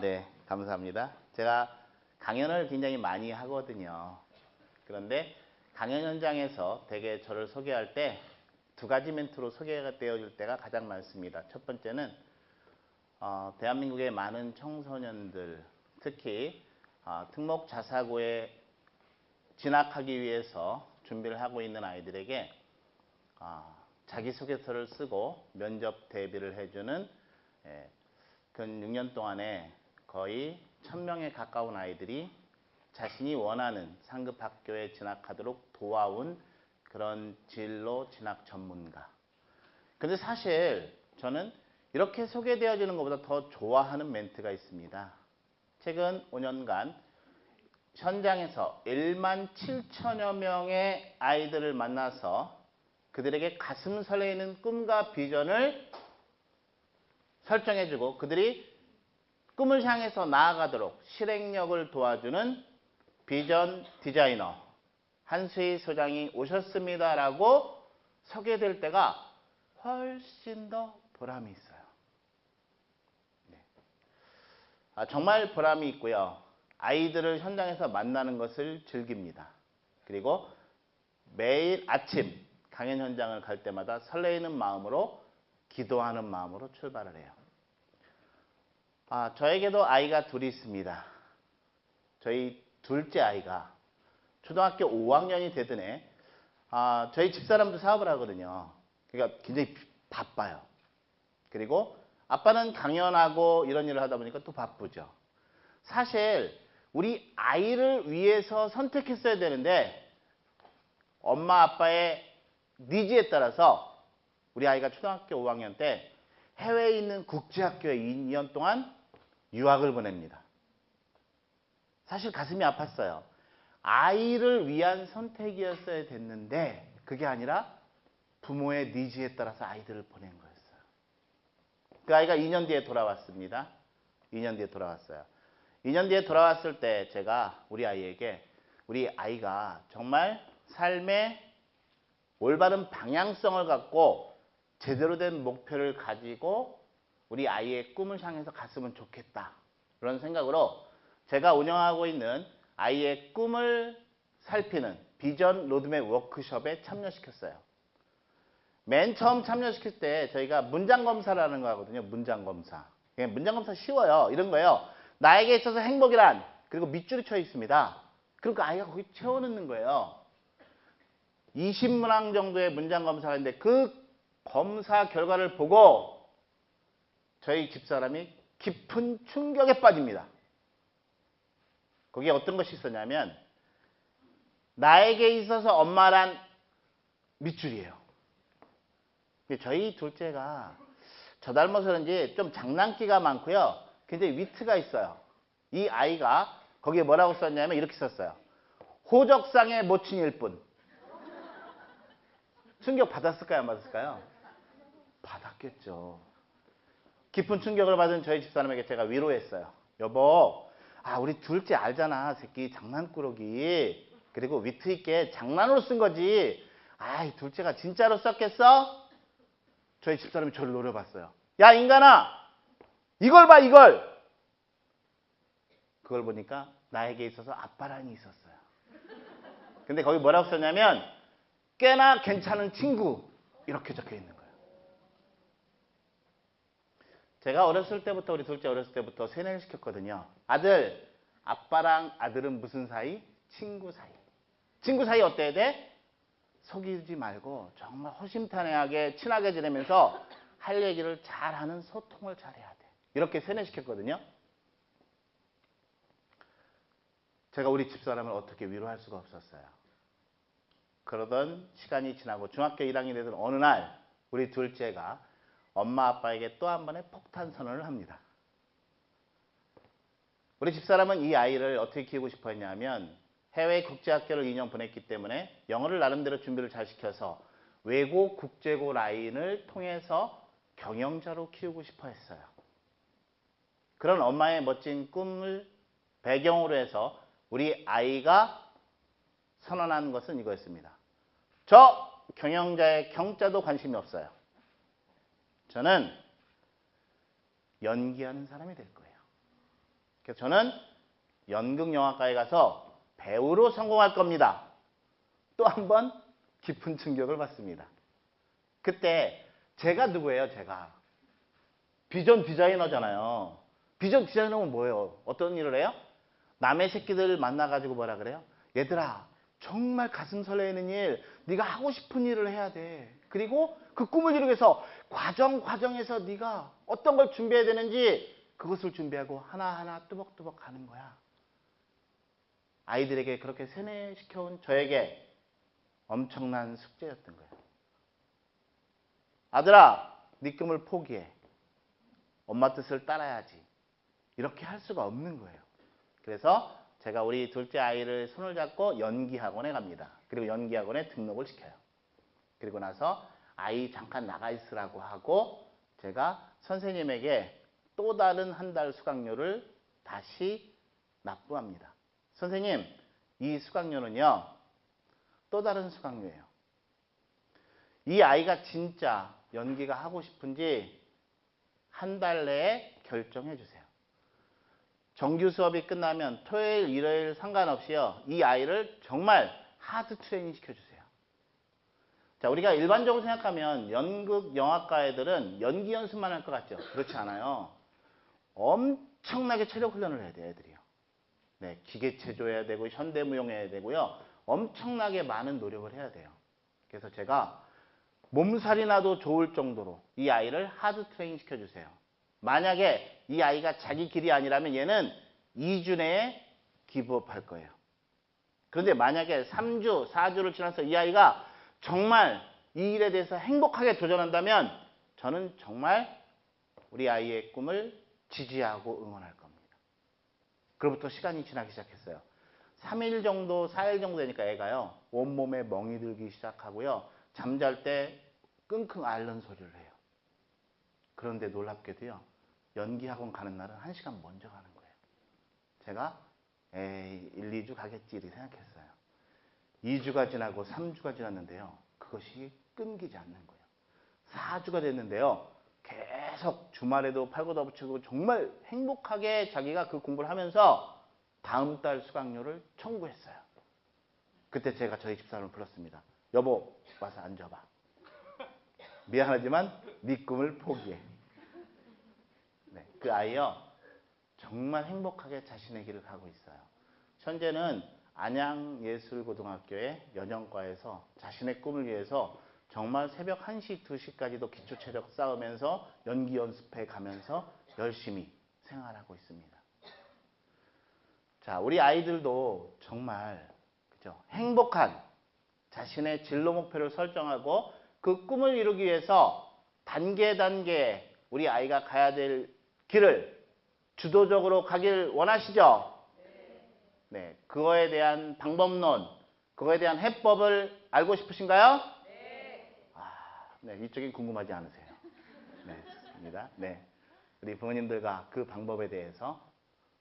네, 감사합니다. 제가 강연을 굉장히 많이 하거든요. 그런데 강연 현장에서 대개 저를 소개할 때 두 가지 멘트로 소개가 되어질 때가 가장 많습니다. 첫 번째는 대한민국의 많은 청소년들, 특히 특목 자사고에 진학하기 위해서 준비를 하고 있는 아이들에게 자기소개서를 쓰고 면접 대비를 해주는 근 6년 동안에 거의 1000명에 가까운 아이들이 자신이 원하는 상급 학교에 진학하도록 도와온 그런 진로 진학 전문가. 근데 사실 저는 이렇게 소개되어지는 것보다 더 좋아하는 멘트가 있습니다. 최근 5년간 현장에서 17,000여 명의 아이들을 만나서 그들에게 가슴 설레이는 꿈과 비전을 설정해주고 그들이 꿈을 향해서 나아가도록 실행력을 도와주는 비전 디자이너 한수희 소장이 오셨습니다라고 소개될 때가 훨씬 더 보람이 있어요. 네. 정말 보람이 있고요. 아이들을 현장에서 만나는 것을 즐깁니다. 그리고 매일 아침 강연 현장을 갈 때마다 설레이는 마음으로 기도하는 마음으로 출발을 해요. 저에게도 아이가 둘이 있습니다. 저희 둘째 아이가 초등학교 5학년이 되던 해 저희 집사람도 사업을 하거든요. 그러니까 굉장히 바빠요. 그리고 아빠는 강연하고 이런 일을 하다 보니까 또 바쁘죠. 사실 우리 아이를 위해서 선택했어야 되는데 엄마 아빠의 니즈에 따라서 우리 아이가 초등학교 5학년 때 해외에 있는 국제학교에 2년 동안 유학을 보냅니다. 사실 가슴이 아팠어요. 아이를 위한 선택이었어야 됐는데 그게 아니라 부모의 니즈에 따라서 아이들을 보낸 거였어요. 그 아이가 2년 뒤에 돌아왔습니다. 2년 뒤에 돌아왔어요. 2년 뒤에 돌아왔을 때 제가 우리 아이에게 우리 아이가 정말 삶의 올바른 방향성을 갖고 제대로 된 목표를 가지고 우리 아이의 꿈을 향해서 갔으면 좋겠다. 그런 생각으로 제가 운영하고 있는 아이의 꿈을 살피는 비전 로드맵 워크숍에 참여시켰어요. 맨 처음 참여시킬 때 저희가 문장검사라는 거 하거든요. 문장검사. 문장검사 쉬워요. 이런 거예요. 나에게 있어서 행복이란 그리고 밑줄이 쳐 있습니다. 그러니까 아이가 거기 채워넣는 거예요. 20문항 정도의 문장검사가 있는데 그 검사 결과를 보고 저희 집사람이 깊은 충격에 빠집니다. 거기에 어떤 것이 있었냐면 나에게 있어서 엄마란 밑줄이에요. 저희 둘째가 저 닮아서 그런지 좀 장난기가 많고요. 굉장히 위트가 있어요. 이 아이가 거기에 뭐라고 썼냐면 이렇게 썼어요. 호적상의 모친일 뿐. 충격 받았을까요? 안 받았을까요? 받았겠죠. 깊은 충격을 받은 저희 집사람에게 제가 위로했어요. 여보, 우리 둘째 알잖아. 새끼 장난꾸러기. 그리고 위트 있게 장난으로 쓴 거지. 둘째가 진짜로 썼겠어? 저희 집사람이 저를 노려봤어요. 야, 인간아! 이걸 봐, 이걸! 그걸 보니까 나에게 있어서 아빠란이 있었어요. 근데 거기 뭐라고 썼냐면 꽤나 괜찮은 친구 이렇게 적혀 있는 거예요. 제가 어렸을 때부터 우리 둘째 어렸을 때부터 세뇌를 시켰거든요. 아들, 아빠랑 아들은 무슨 사이? 친구 사이. 친구 사이 어때야 돼? 속이지 말고 정말 허심탄회하게 친하게 지내면서 할 얘기를 잘하는 소통을 잘해야 돼. 이렇게 세뇌시켰거든요. 제가 우리 집사람을 어떻게 위로할 수가 없었어요. 그러던 시간이 지나고 중학교 1학년이 되던 어느 날 우리 둘째가 엄마 아빠에게 또 한 번의 폭탄 선언을 합니다. 우리 집사람은 이 아이를 어떻게 키우고 싶어 했냐면 해외 국제학교를 2년 보냈기 때문에 영어를 나름대로 준비를 잘 시켜서 외고 국제고 라인을 통해서 경영자로 키우고 싶어 했어요. 그런 엄마의 멋진 꿈을 배경으로 해서 우리 아이가 선언한 것은 이거였습니다. 저 경영자의 경자도 관심이 없어요. 저는 연기하는 사람이 될 거예요. 그래서 저는 연극영화과에 가서 배우로 성공할 겁니다. 또 한 번 깊은 충격을 받습니다. 그때 제가 누구예요? 제가 비전 디자이너잖아요. 비전 디자이너는 뭐예요? 어떤 일을 해요? 남의 새끼들 만나가지고 뭐라 그래요? 얘들아, 정말 가슴 설레는 일, 네가 하고 싶은 일을 해야 돼. 그리고 그 꿈을 이루기 위해서 과정에서 네가 어떤 걸 준비해야 되는지 그것을 준비하고 하나하나 뚜벅뚜벅 가는 거야. 아이들에게 그렇게 세뇌시켜온 저에게 엄청난 숙제였던 거예요. 아들아, 네 꿈을 포기해. 엄마 뜻을 따라야지. 이렇게 할 수가 없는 거예요. 그래서 제가 우리 둘째 아이를 손을 잡고 연기학원에 갑니다. 그리고 연기학원에 등록을 시켜요. 그리고 나서 아이 잠깐 나가 있으라고 하고 제가 선생님에게 또 다른 한 달 수강료를 다시 납부합니다. 선생님, 이 수강료는요, 또 다른 수강료예요. 이 아이가 진짜 연기가 하고 싶은지 한 달 내에 결정해 주세요. 정규 수업이 끝나면 토요일, 일요일 상관없이요, 이 아이를 정말 하드 트레이닝 시켜주세요. 자, 우리가 일반적으로 생각하면 연극, 영화과 애들은 연기 연습만 할 것 같죠? 그렇지 않아요. 엄청나게 체력 훈련을 해야 돼요, 애들이요. 네, 기계체조 해야 되고, 현대무용 해야 되고요. 엄청나게 많은 노력을 해야 돼요. 그래서 제가 몸살이 나도 좋을 정도로 이 아이를 하드 트레이닝 시켜주세요. 만약에 이 아이가 자기 길이 아니라면 얘는 2주 내에 기브업 할 거예요. 그런데 만약에 3주, 4주를 지나서 이 아이가 정말 이 일에 대해서 행복하게 도전한다면 저는 정말 우리 아이의 꿈을 지지하고 응원할 겁니다. 그로부터 시간이 지나기 시작했어요. 3일 정도, 4일 정도 되니까 애가요, 온몸에 멍이 들기 시작하고요. 잠잘 때 끙끙 앓는 소리를 해요. 그런데 놀랍게도요, 연기학원 가는 날은 1시간 먼저 가는 거예요. 제가 에이, 1, 2주 가겠지 이렇게 생각했어요. 2주가 지나고 3주가 지났는데요, 그것이 끊기지 않는 거예요. 4주가 됐는데요, 계속 주말에도 팔고다 붙이고 정말 행복하게 자기가 그 공부를 하면서 다음 달 수강료를 청구했어요. 그때 제가 저희 집사람을 불렀습니다. 여보, 와서 앉아봐. 미안하지만 네 꿈을 포기해. 네, 그 아이요, 정말 행복하게 자신의 길을 가고 있어요. 현재는 안양예술고등학교의 연영과에서 자신의 꿈을 위해서 정말 새벽 1시, 2시까지도 기초체력 쌓으면서 연기 연습해 가면서 열심히 생활하고 있습니다. 자, 우리 아이들도 정말 그죠? 행복한 자신의 진로 목표를 설정하고 그 꿈을 이루기 위해서 단계 우리 아이가 가야 될 길을 주도적으로 가길 원하시죠? 네, 그거에 대한 방법론, 그거에 대한 해법을 알고 싶으신가요? 네, 이쪽이 궁금하지 않으세요? 네, 좋습니다. 네, 우리 부모님들과 그 방법에 대해서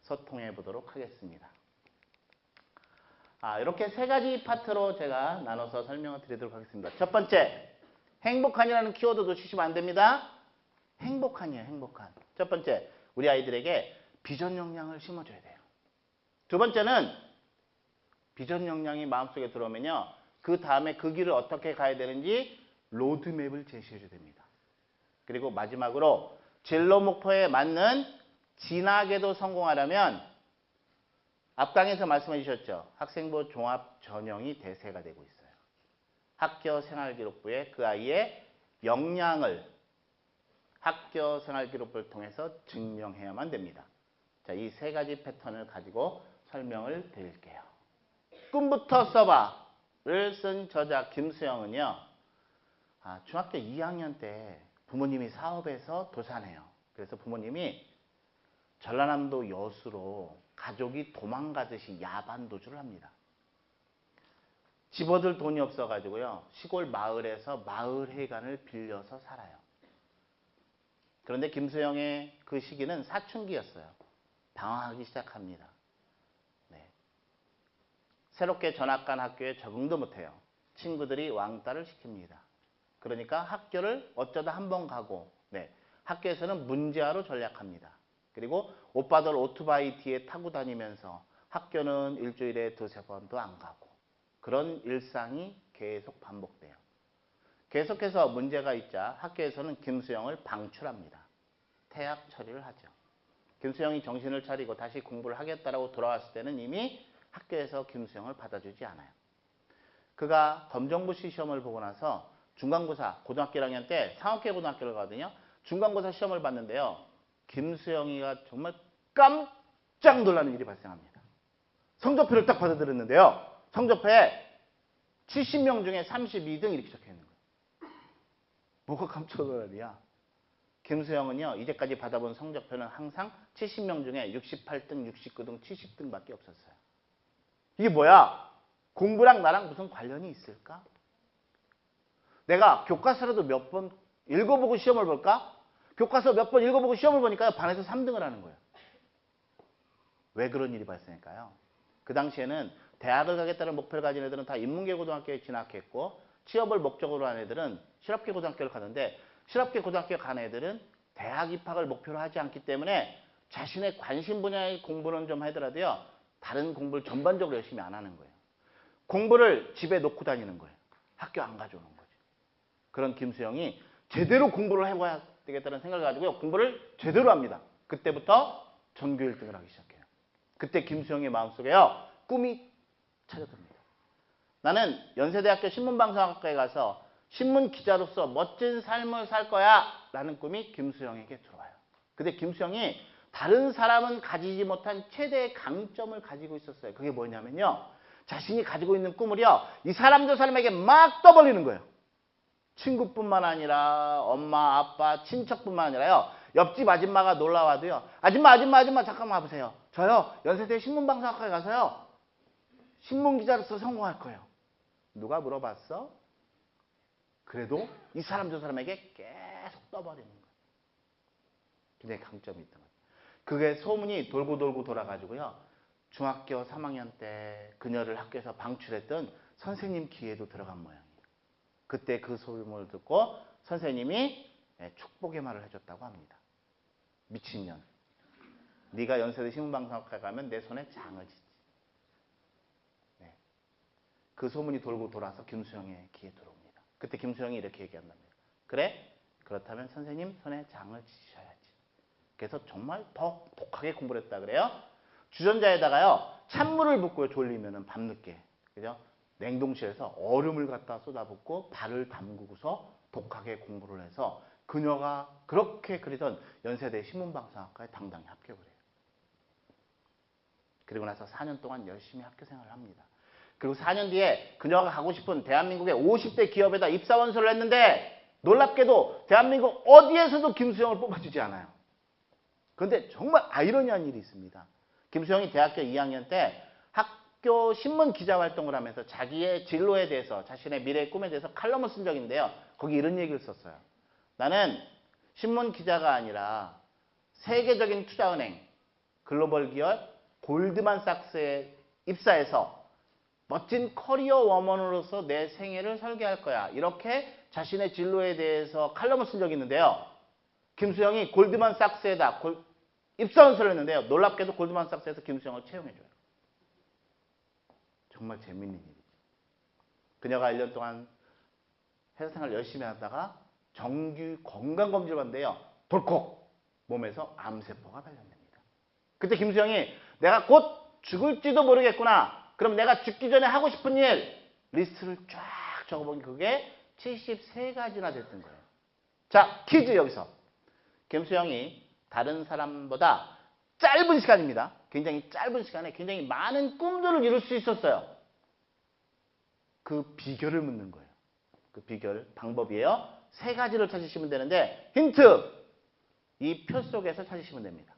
소통해 보도록 하겠습니다. 이렇게 세 가지 파트로 제가 나눠서 설명을 드리도록 하겠습니다. 첫 번째, 행복한이라는 키워드 놓치시면 안 됩니다. 행복한이에요, 행복한. 첫 번째, 우리 아이들에게 비전 역량을 심어줘야 돼요. 두 번째는 비전 역량이 마음속에 들어오면요, 그 다음에 그 길을 어떻게 가야 되는지 로드맵을 제시해줘야 됩니다. 그리고 마지막으로 진로 목표에 맞는 진학에도 성공하려면 앞강에서 말씀해 주셨죠. 학생부 종합 전형이 대세가 되고 있어요. 학교 생활기록부에 그 아이의 역량을 학교 생활기록부를 통해서 증명해야만 됩니다. 자, 이 세 가지 패턴을 가지고 설명을 드릴게요. 꿈부터 써봐를 쓴 저자 김수영은요, 중학교 2학년 때 부모님이 사업에서 도산해요. 그래서 부모님이 전라남도 여수로 가족이 도망가듯이 야반도주를 합니다. 집어들 돈이 없어가지고요, 시골 마을에서 마을회관을 빌려서 살아요. 그런데 김수영의 그 시기는 사춘기였어요. 방황하기 시작합니다. 네. 새롭게 전학 간 학교에 적응도 못해요. 친구들이 왕따를 시킵니다. 그러니까 학교를 어쩌다 한 번 가고, 네, 학교에서는 문제아로 전락합니다. 그리고 오빠들 오토바이 뒤에 타고 다니면서 학교는 일주일에 두세 번도 안 가고 그런 일상이 계속 반복돼요. 계속해서 문제가 있자 학교에서는 김수영을 방출합니다. 퇴학 처리를 하죠. 김수영이 정신을 차리고 다시 공부를 하겠다라고 돌아왔을 때는 이미 학교에서 김수영을 받아주지 않아요. 그가 검정고시 시험을 보고 나서 중간고사 고등학교 1학년 때 상업계 고등학교를 가거든요. 중간고사 시험을 봤는데요. 김수영이가 정말 깜짝 놀라는 일이 발생합니다. 성적표를 딱 받아들였는데요. 성적표에 70명 중에 32등 이렇게 적혀 있는 거예요. 뭐가 깜짝 놀라냐. 김수영은요. 이제까지 받아본 성적표는 항상 70명 중에 68등, 69등, 70등밖에 없었어요. 이게 뭐야? 공부랑 나랑 무슨 관련이 있을까? 내가 교과서라도 몇 번 읽어보고 시험을 볼까? 교과서 몇 번 읽어보고 시험을 보니까 반에서 3등을 하는 거예요. 왜 그런 일이 발생할까요? 그 당시에는 대학을 가겠다는 목표를 가진 애들은 다 인문계 고등학교에 진학했고 취업을 목적으로 한 애들은 실업계 고등학교를 가는데 실업계 고등학교에 간 애들은 대학 입학을 목표로 하지 않기 때문에 자신의 관심 분야의 공부는 좀 하더라도요. 다른 공부를 전반적으로 열심히 안 하는 거예요. 공부를 집에 놓고 다니는 거예요. 학교 안 가져오는 거죠. 그런 김수영이 제대로 공부를 해봐야 되겠다는 생각을 가지고요. 공부를 제대로 합니다. 그때부터 전교 1등을 하기 시작해요. 그때 김수영의 마음속에요. 꿈이 찾아듭니다. 나는 연세대학교 신문방송학과에 가서 신문 기자로서 멋진 삶을 살 거야 라는 꿈이 김수영에게 들어와요. 근데 김수영이 다른 사람은 가지지 못한 최대의 강점을 가지고 있었어요. 그게 뭐냐면요. 자신이 가지고 있는 꿈을요. 이 사람 저 사람에게 막 떠벌리는 거예요. 친구뿐만 아니라 엄마, 아빠, 친척뿐만 아니라요. 옆집 아줌마가 놀러와도요. 아줌마 잠깐만 와보세요. 저요. 연세대 신문방송학과에 가서요. 신문기자로서 성공할 거예요. 누가 물어봤어? 그래도 이 사람 저 사람에게 계속 떠버리는 거예요. 굉장히 강점이 있던 거예요. 그게 소문이 돌고 돌아가지고요. 중학교 3학년 때 그녀를 학교에서 방출했던 선생님 귀에도 들어간 모양이에요. 그때 그 소문을 듣고 선생님이 축복의 말을 해줬다고 합니다. 미친년. 네가 연세대 신문방송학과에 가면 내 손에 장을 짓지. 네. 그 소문이 돌고 돌아서 김수영의 귀에 들어옵니다. 그때 김수영이 이렇게 얘기한답니다. 그래? 그렇다면 선생님 손에 장을 지셔야지. 그래서 정말 더 독하게 공부를 했다 그래요. 주전자에다가요. 찬물을 붓고요. 졸리면은 밤늦게. 그죠? 냉동실에서 얼음을 갖다 쏟아붓고 발을 담그고서 독하게 공부를 해서 그녀가 그렇게 그리던 연세대 신문방송학과에 당당히 합격을 해요. 그리고 나서 4년 동안 열심히 학교 생활을 합니다. 그리고 4년 뒤에 그녀가 가고 싶은 대한민국의 50대 기업에다 입사원서를 했는데 놀랍게도 대한민국 어디에서도 김수영을 뽑아주지 않아요. 그런데 정말 아이러니한 일이 있습니다. 김수영이 대학교 2학년 때 학교 신문 기자 활동을 하면서 자기의 진로에 대해서 자신의 미래의 꿈에 대해서 칼럼을 쓴 적이 있는데요. 거기 이런 얘기를 썼어요. 나는 신문 기자가 아니라 세계적인 투자은행 글로벌 기업 골드만삭스에 입사해서 멋진 커리어 워먼으로서 내 생애를 설계할 거야. 이렇게 자신의 진로에 대해서 칼럼을 쓴 적이 있는데요. 김수영이 골드만삭스에다 입사원서를 했는데요. 놀랍게도 골드만삭스에서 김수영을 채용해줘요. 정말 재밌는 일이죠. 그녀가 1년 동안 회사 생활 열심히 하다가 정규 건강검진을 받는데요. 덜컥 몸에서 암세포가 발견됩니다. 그때 김수영이 내가 곧 죽을지도 모르겠구나. 그럼 내가 죽기 전에 하고 싶은 일 리스트를 쫙 적어보니 그게 73가지나 됐던 거예요. 자, 퀴즈 여기서. 김수영이 다른 사람보다 짧은 시간입니다. 굉장히 짧은 시간에 굉장히 많은 꿈들을 이룰 수 있었어요. 그 비결을 묻는 거예요. 그 비결, 방법이에요. 3가지를 찾으시면 되는데 힌트! 이 표 속에서 찾으시면 됩니다.